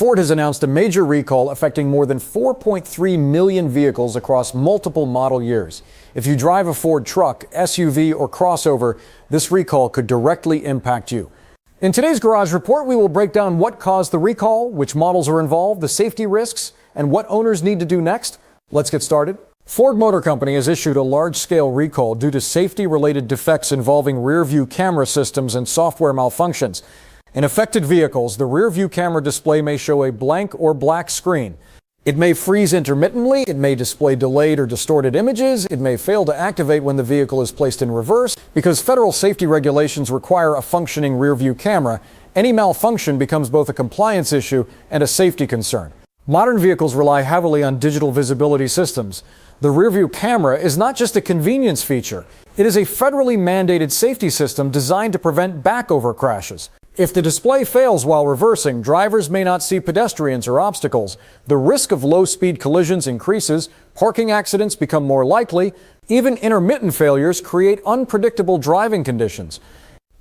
Ford has announced a major recall affecting more than 4.3 million vehicles across multiple model years. If you drive a Ford truck, SUV, or crossover, this recall could directly impact you. In today's Garage Report, we will break down what caused the recall, which models are involved, the safety risks, and what owners need to do next. Let's get started. Ford Motor Company has issued a large-scale recall due to safety-related defects involving rear-view camera systems and software malfunctions. In affected vehicles, the rear-view camera display may show a blank or black screen. It may freeze intermittently, it may display delayed or distorted images, it may fail to activate when the vehicle is placed in reverse. Because federal safety regulations require a functioning rear-view camera, any malfunction becomes both a compliance issue and a safety concern. Modern vehicles rely heavily on digital visibility systems. The rear-view camera is not just a convenience feature, it is a federally mandated safety system designed to prevent backover crashes. If the display fails while reversing, drivers may not see pedestrians or obstacles. The risk of low-speed collisions increases, parking accidents become more likely, even intermittent failures create unpredictable driving conditions.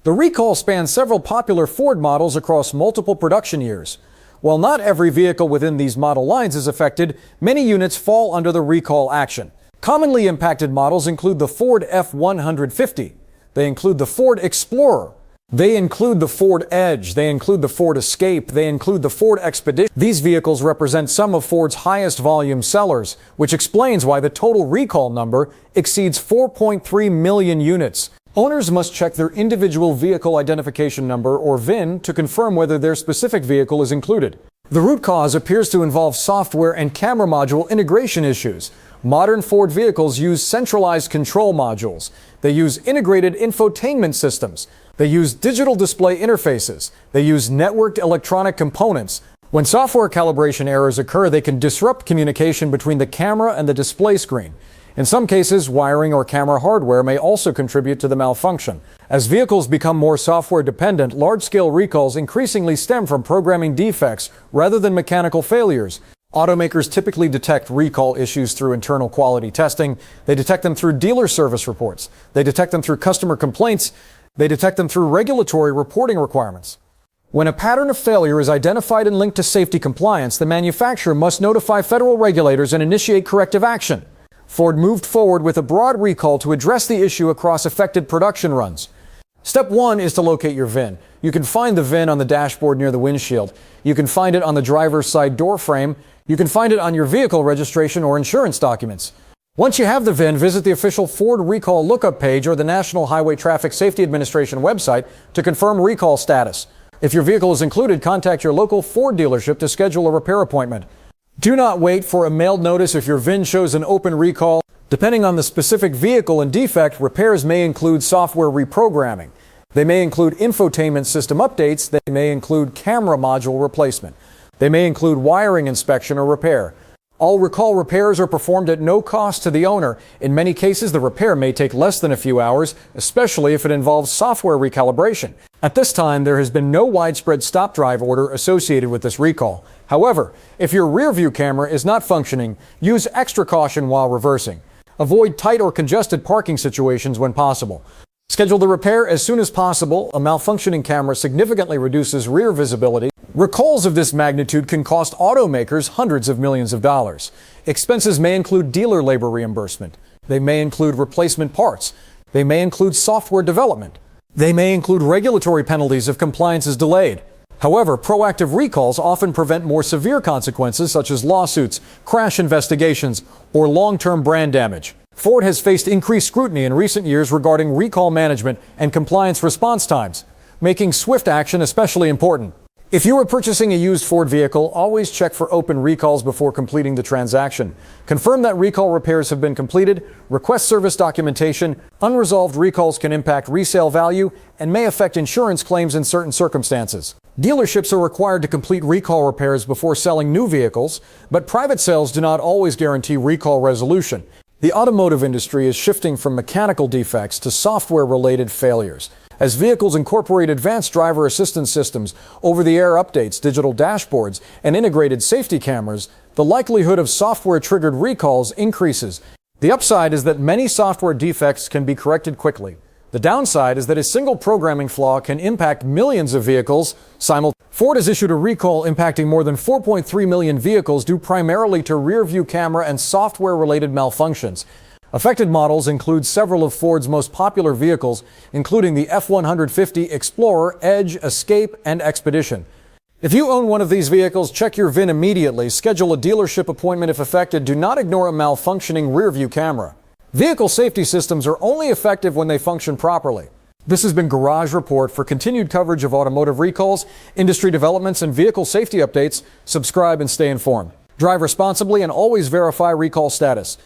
The recall spans several popular Ford models across multiple production years. While not every vehicle within these model lines is affected, many units fall under the recall action. Commonly impacted models include the Ford F-150. They include the Ford Explorer. They include the Ford Edge, they include the Ford Escape, they include the Ford Expedition. These vehicles represent some of Ford's highest volume sellers, which explains why the total recall number exceeds 4.3 million units. Owners must check their individual vehicle identification number, or VIN, to confirm whether their specific vehicle is included. The root cause appears to involve software and camera module integration issues. Modern Ford vehicles use centralized control modules. They use integrated infotainment systems. They use digital display interfaces. They use networked electronic components. When software calibration errors occur, they can disrupt communication between the camera and the display screen. In some cases, wiring or camera hardware may also contribute to the malfunction. As vehicles become more software dependent, large-scale recalls increasingly stem from programming defects rather than mechanical failures. Automakers typically detect recall issues through internal quality testing. They detect them through dealer service reports. They detect them through customer complaints. They detect them through regulatory reporting requirements. When a pattern of failure is identified and linked to safety compliance, the manufacturer must notify federal regulators and initiate corrective action. Ford moved forward with a broad recall to address the issue across affected production runs. Step 1 is to locate your VIN. You can find the VIN on the dashboard near the windshield. You can find it on the driver's side door frame. You can find it on your vehicle registration or insurance documents. Once you have the VIN, visit the official Ford Recall Lookup page or the National Highway Traffic Safety Administration website to confirm recall status. If your vehicle is included, contact your local Ford dealership to schedule a repair appointment. Do not wait for a mailed notice if your VIN shows an open recall. Depending on the specific vehicle and defect, repairs may include software reprogramming. They may include infotainment system updates. They may include camera module replacement. They may include wiring inspection or repair. All recall repairs are performed at no cost to the owner. In many cases, the repair may take less than a few hours, especially if it involves software recalibration. At this time, there has been no widespread stop drive order associated with this recall. However, if your rear-view camera is not functioning, use extra caution while reversing. Avoid tight or congested parking situations when possible. Schedule the repair as soon as possible. A malfunctioning camera significantly reduces rear visibility. Recalls of this magnitude can cost automakers hundreds of millions of dollars. Expenses may include dealer labor reimbursement. They may include replacement parts. They may include software development. They may include regulatory penalties if compliance is delayed. However, proactive recalls often prevent more severe consequences such as lawsuits, crash investigations, or long-term brand damage. Ford has faced increased scrutiny in recent years regarding recall management and compliance response times, making swift action especially important. If you are purchasing a used Ford vehicle, always check for open recalls before completing the transaction. Confirm that recall repairs have been completed, request service documentation. Unresolved recalls can impact resale value and may affect insurance claims in certain circumstances. Dealerships are required to complete recall repairs before selling new vehicles, but private sales do not always guarantee recall resolution. The automotive industry is shifting from mechanical defects to software-related failures. As vehicles incorporate advanced driver assistance systems, over-the-air updates, digital dashboards, and integrated safety cameras, the likelihood of software-triggered recalls increases. The upside is that many software defects can be corrected quickly. The downside is that a single programming flaw can impact millions of vehicles simultaneously. Ford has issued a recall impacting more than 4.3 million vehicles due primarily to rear-view camera and software-related malfunctions. Affected models include several of Ford's most popular vehicles, including the F-150 Explorer, Edge, Escape, and Expedition. If you own one of these vehicles, check your VIN immediately. Schedule a dealership appointment if affected. Do not ignore a malfunctioning rear-view camera. Vehicle safety systems are only effective when they function properly. This has been Garage Report. For continued coverage of automotive recalls, industry developments, and vehicle safety updates, subscribe and stay informed. Drive responsibly and always verify recall status.